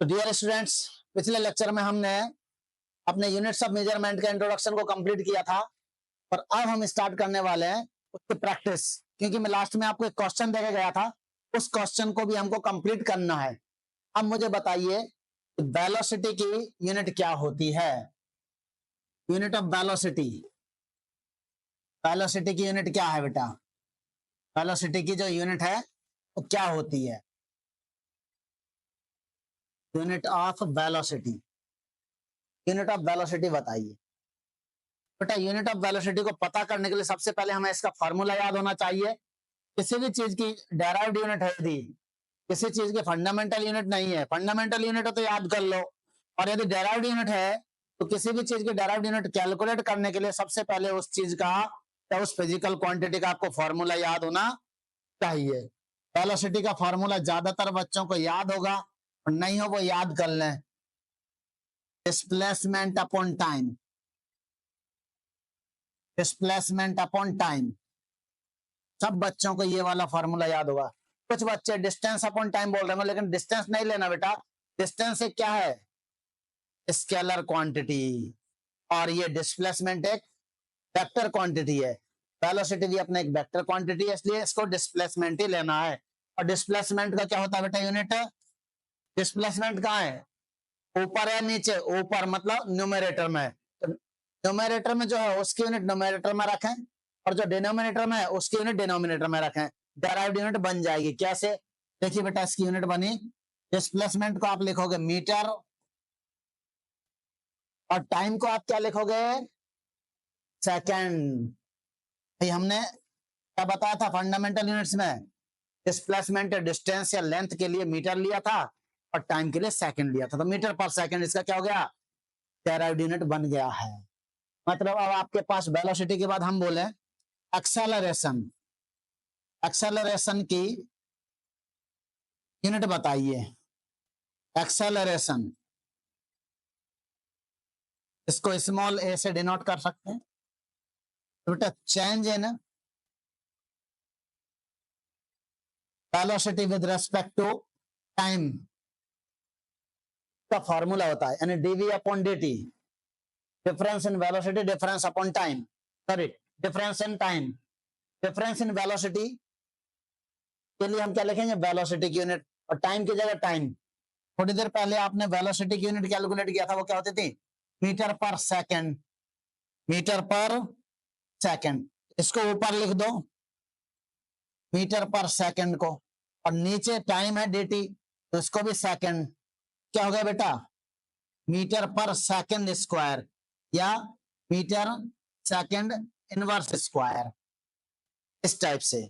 तो dear students, पिछले lecture में हमने अपने यूनिट्स ऑफ मेजरमेंट के इंट्रोडक्शन को कंप्लीट किया था और अब हम स्टार्ट करने वाले हैं उसकी प्रैक्टिस, क्योंकि मैं लास्ट में आपको एक क्वेश्चन देके गया था। उस क्वेश्चन को भी हमको कंप्लीट करना है। अब मुझे बताइए वेलोसिटी की यूनिट क्या होती है। यूनिट ऑफ वेलोसिटी, वेलोसिटी की यूनिट क्या है बेटा? वेलोसिटी की जो यूनिट है वो क्या होती है? Unit of velocity, unit of velocity बताइए बेटा। यूनिट ऑफ वेलोसिटी को पता करने के लिए सबसे पहले हमें इसका फॉर्मूला याद होना चाहिए। किसी भी चीज की डेराइव्ड यूनिट है, यदि किसी चीज की फंडामेंटल यूनिट नहीं है, फंडामेंटल यूनिट है तो याद कर लो, और यदि डेराइव्ड यूनिट है तो किसी भी चीज की डेराइव्ड यूनिट कैलकुलेट करने के लिए सबसे पहले उस चीज का या उस फिजिकल क्वांटिटी का आपको फॉर्मूला याद होना चाहिए। वेलोसिटी का फॉर्मूला ज्यादातर बच्चों को याद होगा, और नहीं हो वो याद कर लें। Displacement upon time, displacement upon time, सब बच्चों को ये वाला फॉर्मूला याद होगा। कुछ बच्चे डिस्टेंस अपॉन टाइम बोल रहे हैं, लेकिन डिस्टेंस नहीं लेना बेटा। डिस्टेंस एक क्या है? स्केलर क्वांटिटी, और ये डिस्प्लेसमेंट एक वेक्टर क्वांटिटी है। वेलोसिटी भी अपना एक वेक्टर क्वांटिटी है, इसलिए इसको डिस्प्लेसमेंट ही लेना है। और डिस्प्लेसमेंट का क्या होता है बेटा यूनिट? डिस्प्लेसमेंट कहाँ है? ऊपर या नीचे? ऊपर मतलब न्यूमरेटर में। तो न्यूमरेटर में जो है उसकी यूनिट न्यूमरेटर में रखें, और जो डिनोमिनेटर में है उसकी यूनिट डिनोमिनेटर में रखें। डेराइव्ड यूनिट बन जाएगी। कैसे? देखिए बेटा, इसकी यूनिट बनी, डिस्प्लेसमेंट को आप लिखोगे मीटर, और टाइम को आप क्या लिखोगे? सेकेंड। भाई हमने क्या बताया था फंडामेंटल यूनिट्स में? डिस्प्लेसमेंट डिस्टेंस या लेंथ के लिए मीटर लिया था और टाइम के लिए सेकंड लिया था, तो मीटर पर सेकंड इसका क्या हो गया? डेराइव्ड यूनिट बन गया है। मतलब अब आपके पास वेलोसिटी के बाद हम बोले एक्सेलरेशन, एक्सेलरेशन की यूनिट बताइए। एक्सेलरेशन, इसको स्मॉल ए से डिनोट कर सकते हैं। तो बेटा change in velocity with respect to time का फॉर्मूला होता है, यानी D V upon dt, difference in velocity, difference upon time, sorry difference in time, difference in velocity के लिए हम क्या लिखेंगे? वेलोसिटी की यूनिट, और टाइम की जगह टाइम। थोड़ी देर पहले आपने वेलोसिटी की यूनिट कैलकुलेट किया था, वो क्या होती थी? मीटर पर सेकंड, मीटर पर सेकंड। इसको ऊपर लिख दो मीटर पर सेकंड को, और नीचे टाइम है dt, तो इसको भी सेकंड। क्या हो गया बेटा? मीटर पर सेकंड स्क्वायर, या मीटर सेकंड इनवर्स स्क्वायर, इस टाइप से।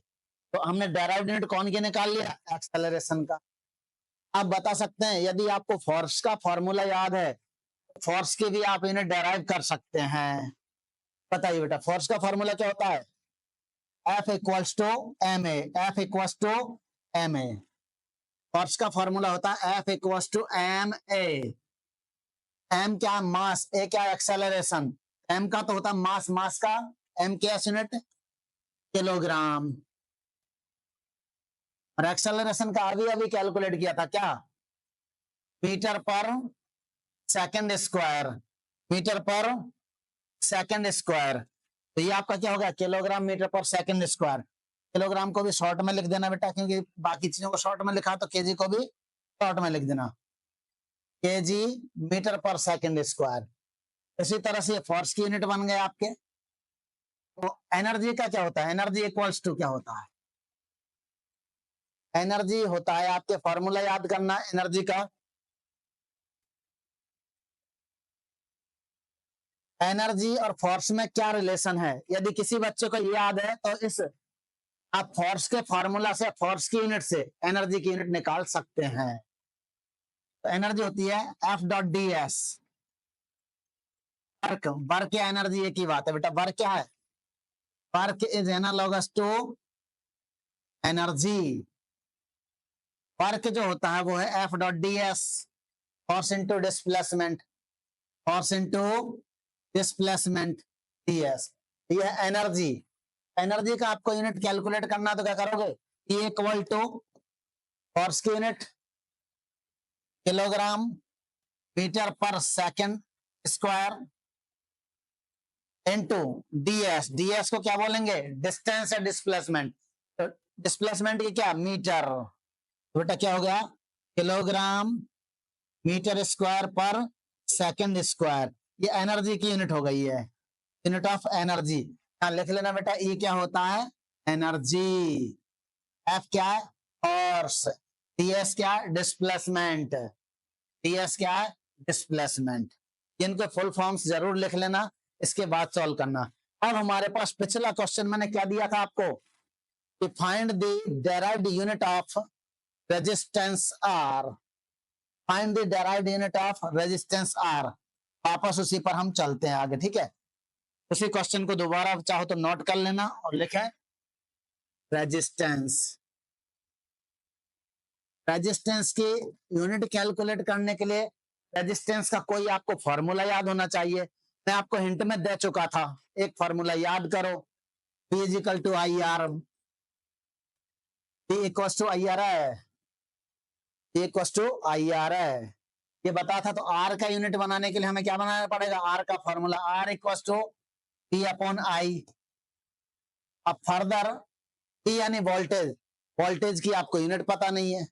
तो हमने डेराइव्ड यूनिट कौन की निकाल लिया? एक्सेलरेशन का। आप बता सकते हैं, यदि आपको फोर्स का फॉर्मूला याद है, फोर्स की भी आप यूनिट डेराइव कर सकते हैं। बताइए बेटा, फोर्स का फॉर्मूला क्या होता है? F equals to M A, F equals to M A. Force का फॉर्मूला होता है F equals to M A. M क्या? मास। ए क्या? एक्सेलरेशन। एम का तो होता है मास, मास का एम क्या यूनिट? किलोग्राम। और एक्सेलरेशन का अभी अभी कैलकुलेट किया था, क्या? मीटर पर सेकंड स्क्वायर, मीटर पर सेकंड स्क्वायर। तो ये आपका क्या होगा? किलोग्राम मीटर पर सेकंड स्क्वायर। किलोग्राम को भी शॉर्ट में लिख देना बेटा, क्योंकि बाकी चीजों को शॉर्ट में लिखा तो केजी को भी शॉर्ट में लिख देना, केजी मीटर पर सेकंड स्क्वायर। इसी तरह से फोर्स की यूनिट बन गए आपके। तो एनर्जी का क्या होता है? एनर्जी इक्वल्स टू क्या होता है? एनर्जी होता है, आपके फॉर्मूला याद करना एनर्जी का। एनर्जी और फोर्स में क्या रिलेशन है? यदि किसी बच्चे को याद है तो इस आप फोर्स के फॉर्मूला से, फोर्स की यूनिट से एनर्जी की यूनिट निकाल सकते हैं। तो एनर्जी होती है F dot D S, work. Work या एनर्जी एक ही बात है बेटा। वर्क क्या है? Work is analogous to energy. Work जो होता है वो है F dot D S, force into displacement, force into displacement D S. ये है एनर्जी। एनर्जी का आपको यूनिट कैलकुलेट करना, तो क्या करोगे? E इक्वल टू फोर्स की यूनिट किलोग्राम मीटर पर second square into DS. DS को क्या बोलेंगे? डिस्टेंस या डिस्प्लेसमेंट। तो डिस्प्लेसमेंट की क्या? मीटर। तो बेटा क्या हो गया? किलोग्राम मीटर स्क्वायर पर सेकंड स्क्वायर। ये एनर्जी की यूनिट हो गई है, यूनिट ऑफ एनर्जी। लिख लेना बेटा, ई क्या होता है? एनर्जी। एफ क्या है? फोर्स। टीएस क्या है? डिस्प्लेसमेंट। टीएस क्या है? डिस्प्लेसमेंट। इनके फुल फॉर्म्स जरूर लिख लेना, इसके बाद सॉल्व करना। अब हमारे पास पिछला क्वेश्चन मैंने क्या दिया था आपको? Find the derived unit of resistance R. Find the derived unit of resistance R. वापस उसी पर हम चलते हैं आगे, ठीक है? उसी क्वेश्चन को दोबारा चाहो तो नोट कर लेना और लिखें रेजिस्टेंस। रेजिस्टेंस की यूनिट कैलकुलेट करने के लिए रेजिस्टेंस का कोई आपको फॉर्मूला याद होना चाहिए। मैं आपको हिंट में दे चुका था, एक फॉर्मूला याद करो। P is equal to IR। P equals to IR है। P equals to IR है, ये बता था। तो R का यूनिट बनाने के लिए हमें क्या बनाना पड़ेगा? R का formula R equals to P upon I। अब फर्दर P यानी वोल्टेज। वोल्टेज की आपको यूनिट पता नहीं है,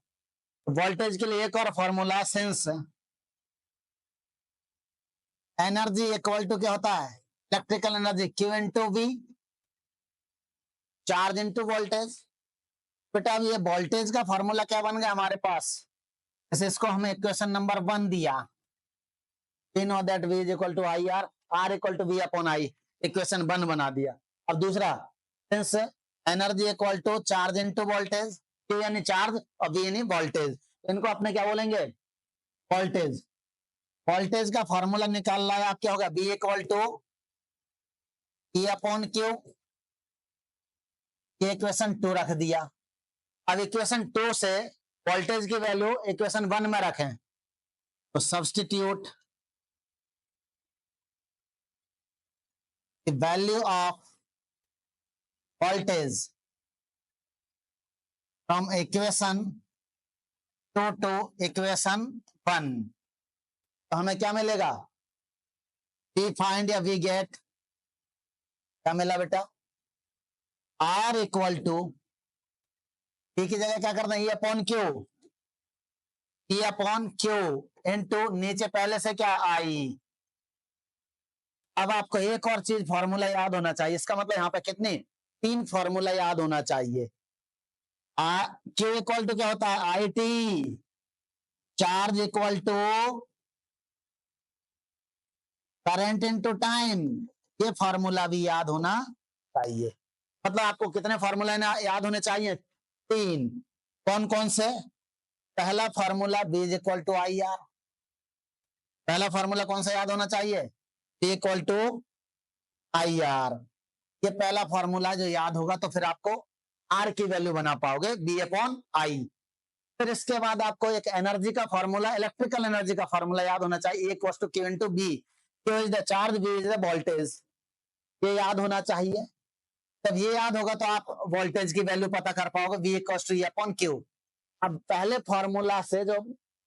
वोल्टेज के लिए एक और formula, since energy equal to क्या होता है? Electrical energy Q into V, charge into voltage. बेटा अब ये वोल्टेज का फॉर्मूला क्या बन गया हमारे पास? जैसे इसको हमें इक्वेशन नंबर 1 दिया, we know that V is equal to IR, R equal to V upon I, equation 1 बना दिया। अब दूसरा, since energy equal to charge into voltage, Q यानी चार्ज और V यानी वोल्टेज, इनको अपने क्या बोलेंगे? वोल्टेज। वोल्टेज का फॉर्मूला निकाल रहा है आप, क्या होगा? V equal to E upon Q। ये इक्वेशन 2 रख दिया। अब इक्वेशन 2 से वोल्टेज की वैल्यू इक्वेशन 1 में रखें, तो substitute the value of voltage from equation 2 to equation 1, तो हमें क्या मिलेगा? वी फाइंड या वी गेट, क्या मिला बेटा? R इक्वल टू P की जगह क्या करना है? E upon Q। E upon Q into नीचे पहले से क्या? I। अब आपको एक और चीज फॉर्मूला याद होना चाहिए, इसका मतलब यहाँ पे कितने? 3 फॉर्मूला याद होना चाहिए। Q इक्वल टू क्या होता है? IT। Charge equal to current into time, ये फॉर्मूला भी याद होना चाहिए। मतलब आपको कितने फॉर्मूला याद होने चाहिए? 3। कौन कौन से? पहला formula B is equal to IR। पहला फॉर्मूला कौन सा याद होना चाहिए? B equal to IR। ये पहला फॉर्मूला जो याद होगा तो फिर आपको R की वैल्यू बना पाओगे, B अपॉन I। फिर इसके बाद आपको एक एनर्जी का फॉर्मूला, इलेक्ट्रिकल एनर्जी का फॉर्मूला याद होना चाहिए, A equal to Q into B। Q is the charge, B is the voltage, ये याद होना चाहिए। तब ये याद होगा तो आप वोल्टेज की वैल्यू पता कर पाओगे, V equal to E upon Q। अब पहले फॉर्मूला से जो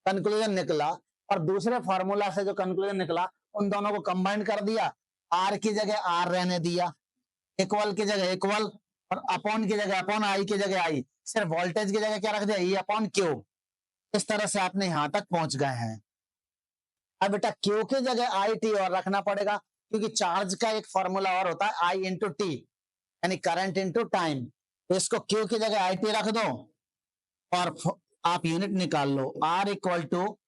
कंक्लूजन निकला और दूसरे फॉर्मूला से जो कंक्लूजन निकला, उन दोनों को कंबाइन कर दिया। R की जगह R रहने दिया, इक्वल की जगह इक्वल, और अपॉन की जगह अपॉन, I की जगह I, सिर्फ वोल्टेज की जगह क्या रख दिया? E upon Q। इस तरह से आपने यहां तक पहुंच गए हैं। अब बेटा Q की जगह IT और रखना पड़ेगा, क्योंकि चार्ज का एक फॉर्मूला और होता है I इंटू टी, यानी करंट इंटू टाइम। तो इसको Q की जगह IT रख दो और आप यूनिट निकाल लो, R equal to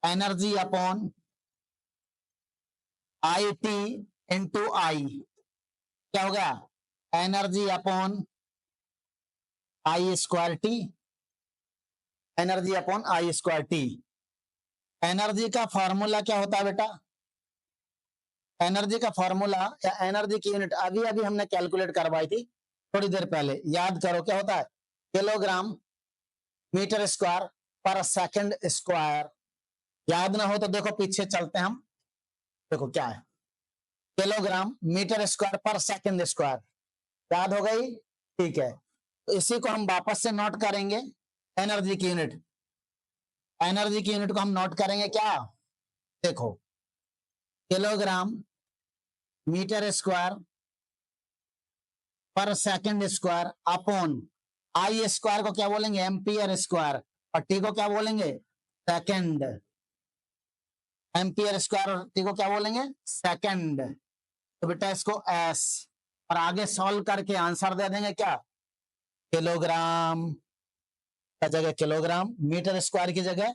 energy upon IT into I। क्या हो गया? Energy upon I square T, energy upon I square T. Energy का फॉर्मूला क्या होता है बेटा? एनर्जी का फॉर्मूला या एनर्जी की यूनिट अभी अभी हमने कैलकुलेट करवाई थी थोड़ी देर पहले, याद करो क्या होता है? किलोग्राम मीटर स्क्वायर पर सेकंड स्क्वायर। याद ना हो तो देखो पीछे चलते हैं हम, देखो क्या है? किलोग्राम मीटर स्क्वायर पर सेकंड स्क्वायर। याद हो गई? ठीक है, तो इसी को हम वापस से नोट करेंगे, एनर्जी की यूनिट। एनर्जी की यूनिट को हम नोट करेंगे क्या, देखो किलोग्राम मीटर स्क्वायर पर second square upon I square को क्या बोलेंगे, एम्पियर स्क्वायर, और टी को क्या बोलेंगे, सेकंड। एम्पियर स्क्वायर और टी को क्या बोलेंगे, सेकंड। तो बेटा इसको एस, और आगे सॉल्व करके आंसर दे देंगे क्या, किलोग्राम का जगह किलोग्राम, मीटर स्क्वायर की जगह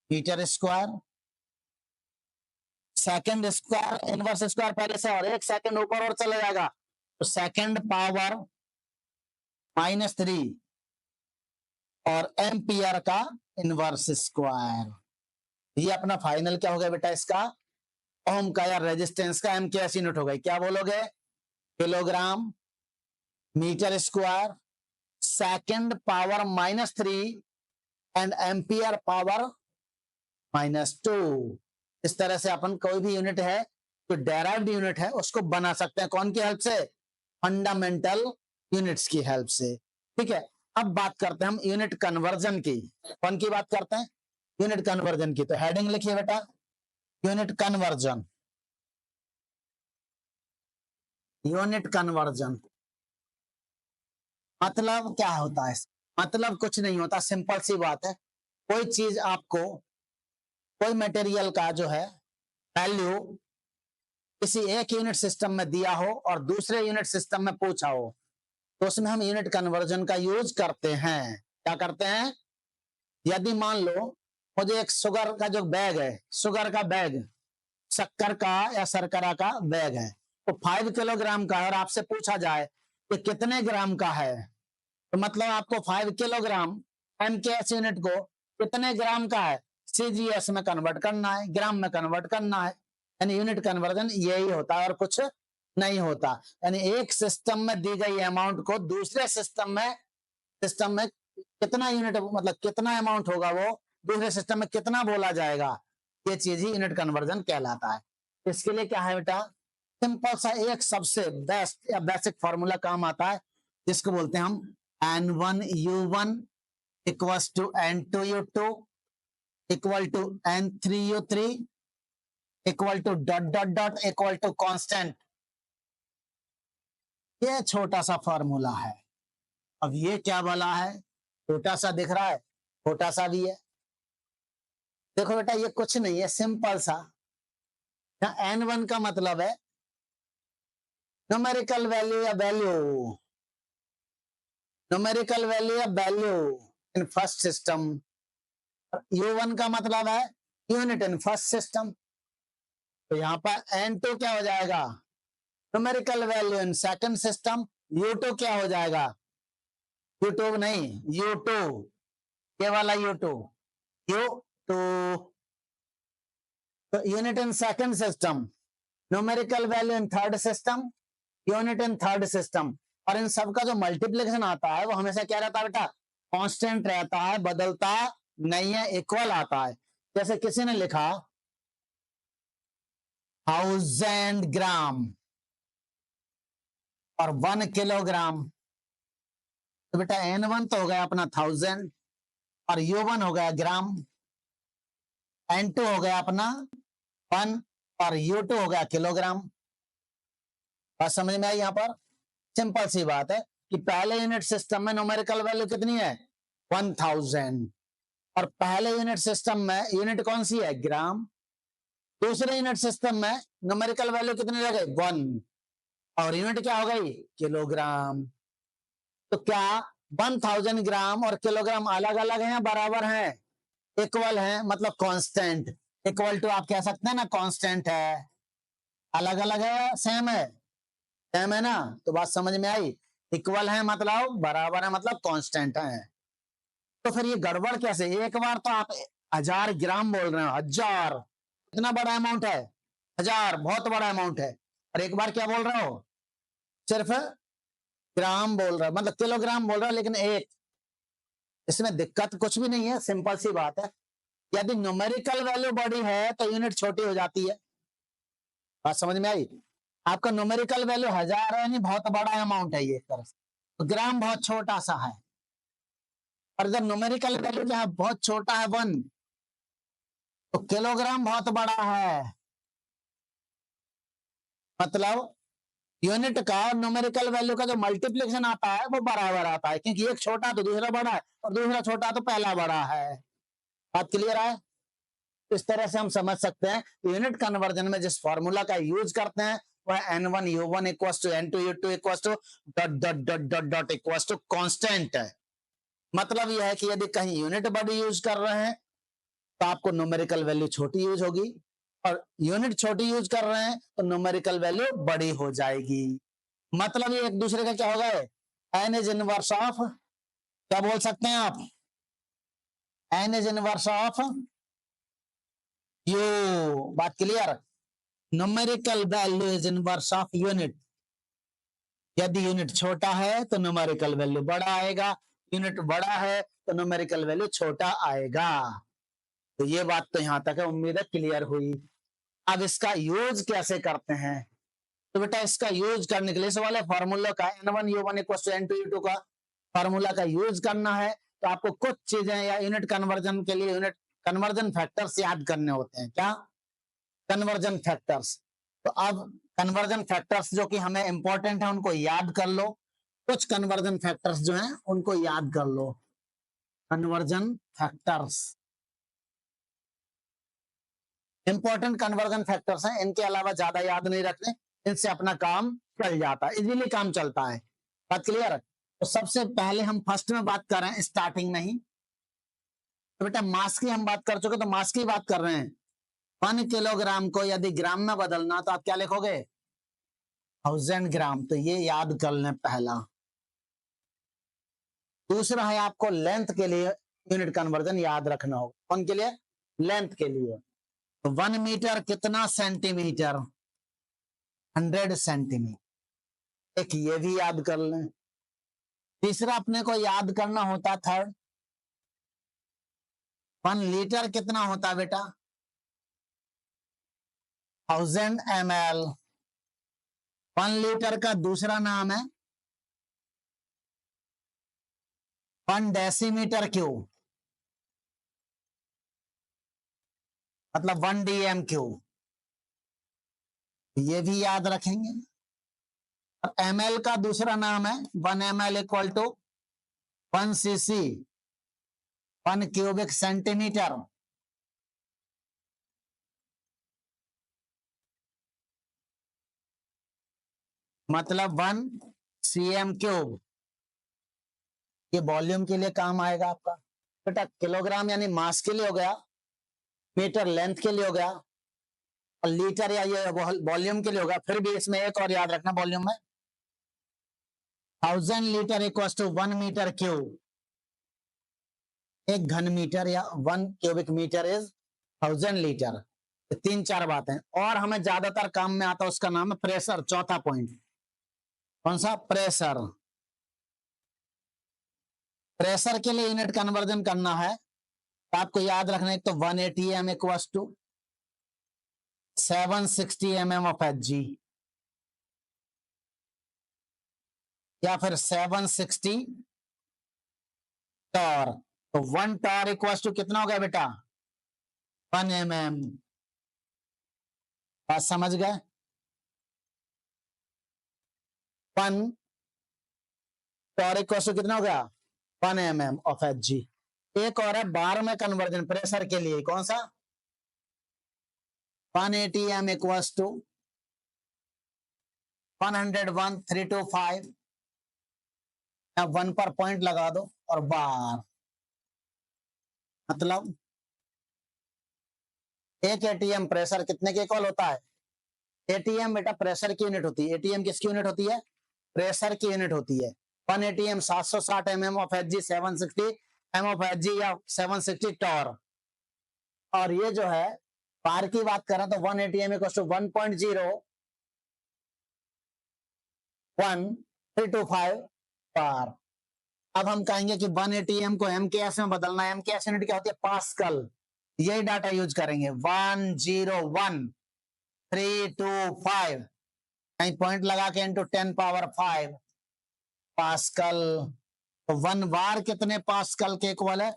metre square, second square inverse square पहले से और एक सेकंड ऊपर और चला जाएगा, तो सेकंड पावर -3 और एम्पियर का इनवर्स स्क्वायर। ये अपना फाइनल क्या हो गया बेटा, इसका ओम का या रेजिस्टेंस का एम के एस यूनिट हो गई। क्या बोलोगे, kilogram metre square second power -3 and ampere power -2। इस तरह से अपन कोई भी यूनिट है तो डेराइव्ड यूनिट है उसको बना सकते हैं, कौन की हेल्प से, फंडामेंटल यूनिट्स की हेल्प से। ठीक है, अब बात करते हैं हम यूनिट कन्वर्जन की। कौन की बात करते हैं, यूनिट कन्वर्जन की। तो हेडिंग लिखिए बेटा, यूनिट कन्वर्जन। यूनिट कन्वर्जन मतलब क्या होता है, मतलब कुछ नहीं होता, सिंपल सी बात है। कोई चीज आपको, कोई मटेरियल का जो है वैल्यू किसी एक यूनिट सिस्टम में दिया हो और दूसरे यूनिट सिस्टम में पूछा हो, तो उसमें हम यूनिट कन्वर्जन का यूज करते हैं। क्या करते हैं, यदि मान लो मुझे एक शुगर का जो बैग है, शुगर का बैग, शक्कर का या शर्करा का बैग है, तो 5 किलोग्राम का है और आपसे पूछा जाए कि कितने ग्राम का है, तो मतलब आपको 5 किलोग्राम एमकेएस यूनिट को कितने ग्राम का है सीजीएस में कन्वर्ट करना है, ग्राम में कन्वर्ट करना है। यानी यूनिट कन्वर्जन यही होता है और कुछ नहीं होता। यानी एक सिस्टम में दी गई अमाउंट को दूसरे सिस्टम में कितना यूनिट, मतलब कितना अमाउंट होगा वो दूसरे सिस्टम में कितना बोला जाएगा, ये चीज ही यूनिट कन्वर्जन कहलाता है। इसके लिए क्या है बेटा, सिंपल सा एक सबसे बेस्ट या बेसिक फॉर्मूला काम आता है, जिसको बोलते हैं हम N1U1 equals to N2U2 equal to N3U3 equal to dot dot dot equal to constant. ये छोटा सा फॉर्मूला है। अब ये क्या बोला है, छोटा सा दिख रहा है, छोटा सा भी है। देखो बेटा ये कुछ नहीं है, सिंपल सा। N1 का मतलब है न्यूमेरिकल वैल्यू या वैल्यू, न्यूमेरिकल वैल्यू या value in first system. U1 का मतलब है यूनिट इन फर्स्ट सिस्टम। तो यहाँ पर N2 क्या हो जाएगा, numerical value in second system. U2 क्या हो जाएगा, U2 नहीं, U2, ये वाला U2, U2 तो unit in second system, numerical value in third system, unit in third system. और इन सब का जो मल्टीप्लिकेशन आता है वो हमेशा क्या रहता है बेटा, कांस्टेंट रहता है, बदलता नहीं है, इक्वल आता है। जैसे किसी ने लिखा 1000 ग्राम और 1 किलोग्राम, तो बेटा N1 तो हो गया अपना 1000 और U1 हो गया ग्राम, N2 हो गया अपना 1 और U2 हो गया किलोग्राम। बात समझ में आई, यहाँ पर सिंपल सी बात है कि पहले यूनिट सिस्टम में न्यूमेरिकल वैल्यू कितनी है 1000 और पहले यूनिट सिस्टम में यूनिट कौन सी है, ग्राम। दूसरे यूनिट सिस्टम में न्यूमेरिकल वैल्यू कितनी रह गई 1 और यूनिट क्या हो गई, किलोग्राम। तो क्या 1000 ग्राम और किलोग्राम अलग अलग हैं या बराबर हैं, इक्वल हैं, मतलब कांस्टेंट। इक्वल टू आप कह सकते हैं ना, कांस्टेंट है, अलग अलग है, सेम है, सेम है ना। तो बात समझ में आई, इक्वल है मतलब बराबर है, मतलब कांस्टेंट है। तो फिर ये गड़बड़ कैसे, एक बार तो आप 1000 ग्राम बोल रहे हो, 1000 इतना बड़ा अमाउंट है, 1000 बहुत बड़ा अमाउंट है, और एक बार क्या बोल रहे हो, सिर्फ ग्राम बोल रहा है, मतलब किलोग्राम बोल रहा है, लेकिन एक, इसमें दिक्कत कुछ भी नहीं है, सिंपल सी बात है। यदि न्यूमेरिकल वैल्यू बड़ी है तो यूनिट छोटी हो जाती है। बात समझ में आई, आपका न्यूमेरिकल वैल्यू 1000 है, नहीं बहुत बड़ा अमाउंट है ये एक तरह से, तो ग्राम बहुत छोटा सा है। और जब न्यूमेरिकल वैल्यू जो है बहुत छोटा है 1, तो किलोग्राम बहुत बड़ा है, मतलब यूनिट का और न्यूमेरिकल वैल्यू का जो मल्टीप्लिकेशन आता है वो बराबर आता है, क्योंकि एक छोटा तो दूसरा बड़ा है और दूसरा छोटा तो पहला बड़ा है। बात क्लियर है? इस तरह से हम समझ सकते हैं यूनिट कन्वर्जन में जिस फॉर्मूला का यूज करते हैं वह n1u1 equal to n2u2 equal to dot dot dot dot dot equal to constant है। मतलब यह है कि यदि कहीं यूनिट बड़ी यूज कर रहे हैं तो आपको न्यूमेरिकल वैल्यू छोटी यूज होगी, और यूनिट छोटी यूज कर रहे हैं तो न्यूमेरिकल वैल्यू बड़ी हो जाएगी। मतलब ये एक दूसरे का क्या होगा, n इज इनवर्स ऑफ, क्या बोल सकते हैं आप, n is inverse of u. बात clear? Numerical value is inverse of unit. यदि यूनिट छोटा है तो न्यूमेरिकल वैल्यू बड़ा आएगा, यूनिट बड़ा है तो न्यूमेरिकल वैल्यू छोटा आएगा। तो ये बात तो यहां तक है, उम्मीद है क्लियर हुई। अब इसका यूज कैसे करते हैं, तो बेटा इसका यूज करने के लिए सवाल है फॉर्मूला का n1u1 इक्वल टू n2u2 का फॉर्मूला का यूज करना है, तो आपको कुछ चीजें या यूनिट कन्वर्जन के लिए यूनिट कन्वर्जन फैक्टर्स याद करने होते हैं। क्या? Conversion factors. तो अब कन्वर्जन फैक्टर्स जो कि हमें इंपॉर्टेंट है उनको याद कर लो। कुछ कन्वर्जन फैक्टर्स जो हैं उनको याद कर लो। Conversion factors important conversion factors हैं, इनके अलावा ज्यादा याद नहीं रखने, इनसे अपना काम चल जाता है, इजीली काम चलता है। बात क्लियर है? तो सबसे पहले हम फर्स्ट में बात कर रहे हैं, स्टार्टिंग में ही। तो बेटा मास की हम बात कर चुके, तो मास की बात कर रहे हैं। 1 किलोग्राम को यदि ग्राम में बदलना तो आप क्या लिखोगे, 1000 ग्राम। तो ये याद कर लें पहला। दूसरा है आपको लेंथ के लिए यूनिट कन्वर्जन याद रखना होगा। कौन के लिए? लेंथ के लिए। तो 1 मीटर कितना सेंटीमीटर, 100 सेंटीमीटर। एक ये भी याद कर लें। तीसरा अपने को याद करना होता थर्ड, 1 लीटर कितना होता बेटा, 1000 ml। 1 लीटर का दूसरा नाम है 1 डेसीमीटर क्यूब, मतलब 1 dm क्यूब। ये भी याद रखेंगे। और ml का दूसरा नाम है 1 ml equal to 1 cc, 1 cubic centimetre. मतलब 1 cm क्यूब। ये वॉल्यूम के लिए काम आएगा आपका बेटा। किलोग्राम यानी मास के लिए हो गया, मीटर लेंथ के लिए हो गया, और लीटर या ये वॉल्यूम के लिए होगा। फिर भी इसमें एक और याद रखना, वॉल्यूम में 1000 litre equal to 1 metre cube. एक घन मीटर या 1 क्यूबिक मीटर इज 1000 लीटर। तो 3-4 बातें, और हमें ज्यादातर काम में आता है उसका नाम है प्रेशर। चौथा पॉइंट कौन सा? प्रेशर। प्रेशर के लिए यूनिट कन्वर्जन करना है तो आपको याद रखना है, तो 180 m equal to 760 mm of Hg, या फिर 760 टॉर। तो 1 टॉर इक्वल टू कितना हो गया बेटा, 1 mm। बात समझ गए? 1 टॉर इक्वल टू कितना हो गया, 1 mm ऑफ Hg। एक और है बार में कन्वर्जन प्रेशर के लिए, कौन सा? 180 m इक्वल टू 101,325, 1 पर पॉइंट लगा दो, और बार। मतलब 1 ATM प्रेशर कितने के इक्वल होता है? ATM बेटा प्रेशर की यूनिट होती है। ATM किसकी यूनिट होती है? प्रेशर की यूनिट होती है। 1 ATM 760 mm of Hg, 760 m of Hg या 760 टॉर। और ये जो है बार की बात करें तो 1 ATM इक्वल टू 1.01325 बार। अब हम कहेंगे कि 1 ATM को MKS में बदलना है। MKS यूनिट क्या होती है? पास्कल। यही डाटा यूज करेंगे, 101,325, कहीं पॉइंट लगा के इंटू 10 पावर 5 पास्कल। तो 1 बार कितने पास्कल के इक्वल है?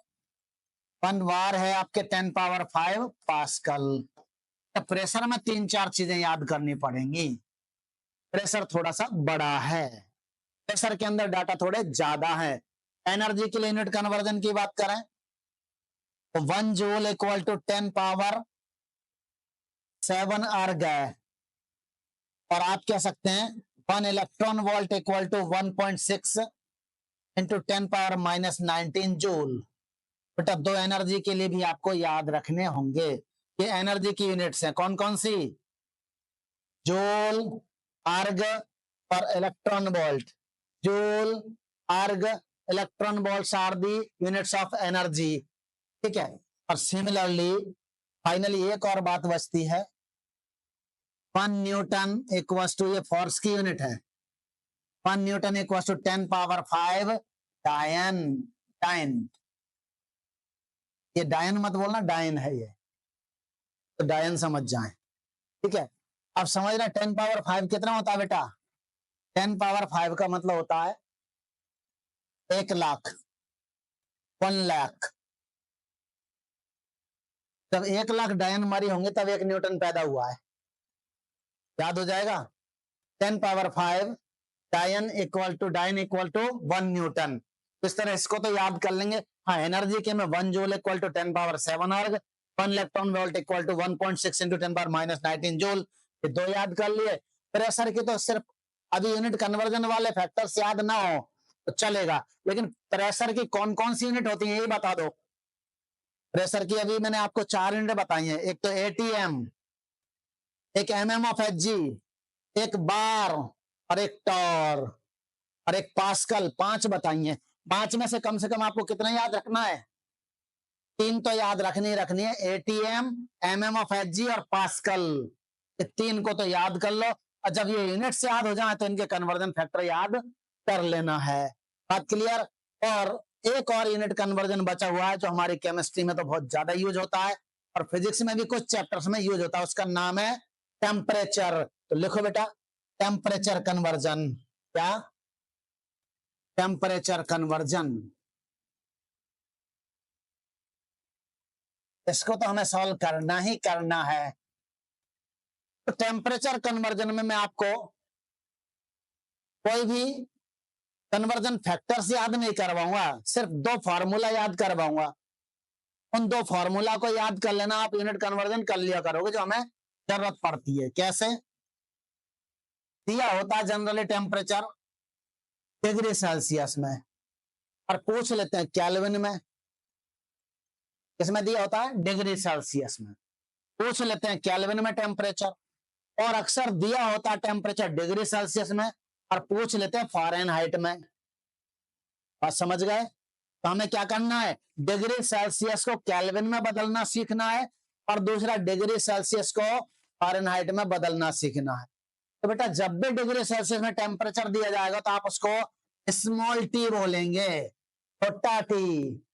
1 बार है आपके 10 पावर 5 पास्कल। तो प्रेशर में 3-4 चीजें याद करनी पड़ेंगी। प्रेशर थोड़ा सा बड़ा है, प्रेशर के अंदर डाटा थोड़े ज्यादा है। एनर्जी के लिए यूनिट कन्वर्जन की बात करें तो 1 जूल इक्वल टू 10 पावर 7 अर्ग है, और आप कह सकते हैं 1 electron volt equal to 1.6 into 10 power minus 19 joule. बेटा दो एनर्जी के लिए भी आपको याद रखने होंगे। ये एनर्जी की यूनिट्स हैं, कौन कौन सी? जूल, अर्ग और electron volt. Joule, erg, electron volts are the units of energy. ठीक है। और सिमिलरली फाइनली एक और बात बचती है, 1 न्यूटन इक्वल्स टू, ये फोर्स की यूनिट है, 1 न्यूटन इक्वल्स टू 10 पावर 5 डायन। डायन, ये डायन मत बोलना, डायन है ये, तो डायन समझ जाएं। ठीक है। अब समझ रहे 10 पावर 5 कितना होता है बेटा? 10 पावर 5 का मतलब होता है 1 लाख, 1 लाख। जब 1 लाख डायन मारी होंगे तब 1 न्यूटन पैदा हुआ है, याद हो जाएगा। 10 पावर 5 डायन इक्वल टू 1 न्यूटन। इस तरह इसको तो याद कर लेंगे। हाँ, एनर्जी के में 1 joule equal to 10 power 7 erg, 1 electron volt equal to 1.6 into 10 power minus 19 joule. ये दो याद कर लिए। प्रेशर की तो सिर्फ अभी यूनिट कन्वर्जन वाले फैक्टर्स याद ना हो तो चलेगा, लेकिन प्रेशर की कौन कौन सी यूनिट होती है ये बता दो। प्रेशर की अभी मैंने आपको 4 यूनिट बताई हैं, एक तो एटीएम, एक mm ऑफ Hg, एक बार और एक टॉर और एक पास्कल। 5 बताई हैं। 5 में से कम आपको कितना याद रखना है? 3 तो याद रखनी है, एटीएम, mm ऑफ Hg और पास्कल। ये 3 को तो याद कर लो, और जब ये यूनिट से याद हो जाए तो इनके कन्वर्जन फैक्टर याद कर लेना है। बात क्लियर? और एक और यूनिट कन्वर्जन बचा हुआ है जो हमारी केमिस्ट्री में तो बहुत ज्यादा यूज होता है और फिजिक्स में भी कुछ चैप्टर्स में यूज होता है, उसका नाम है टेम्परेचर। तो लिखो बेटा, टेम्परेचर कन्वर्जन। क्या? Temperature conversion. इसको तो हमें सॉल्व करना ही करना है। तो टेम्परेचर कन्वर्जन में मैं आपको कोई भी कन्वर्जन फैक्टर्स याद नहीं करवाऊंगा, सिर्फ 2 फार्मूला याद करवाऊंगा। उन 2 फार्मूला को याद कर लेना, आप यूनिट कन्वर्जन कर लिया करोगे जो हमें जरूरत पड़ती है। कैसे? दिया होता है जनरली टेम्परेचर डिग्री सेल्सियस में, और पूछ लेते हैं केल्विन में। किसमें दिया होता है? डिग्री सेल्सियस में। पूछ लेते हैं केल्विन में टेम्परेचर, और अक्सर दिया होता है टेम्परेचर डिग्री सेल्सियस में और पूछ लेते हैं फ़ारेनहाइट में। बात समझ गए? तो हमें क्या करना है? डिग्री सेल्सियस को केल्विन में बदलना सीखना है, और दूसरा डिग्री सेल्सियस को फ़ारेनहाइट में बदलना सीखना है। तो बेटा जब भी डिग्री सेल्सियस में टेम्परेचर दिया जाएगा तो आप उसको स्मॉल टी बोलेंगे, छोटा T,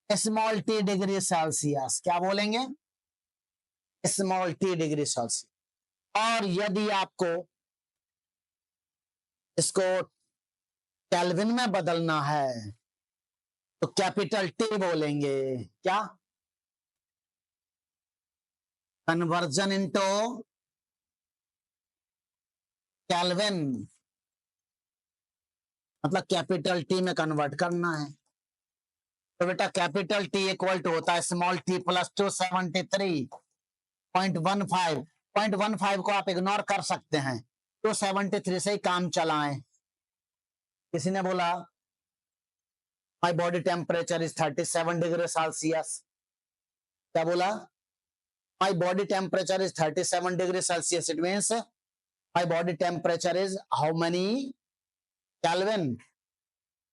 small T degree Celsius. क्या बोलेंगे? Small T degree Celsius. और यदि आपको इसको केल्विन में बदलना है तो कैपिटल टी बोलेंगे। क्या? कन्वर्जन इनटू केल्विन, मतलब कैपिटल टी में कन्वर्ट करना है। तो बेटा कैपिटल टी इक्वल टू होता है स्मॉल टी प्लस 273.15। 0.15 को आप इग्नोर कर सकते हैं, 273 से ही काम चलाएं। किसी ने बोला my body temperature is 37 degree Celsius. क्या बोला? My body temperature is 37 degree Celsius. It means my body temperature is how many kelvin?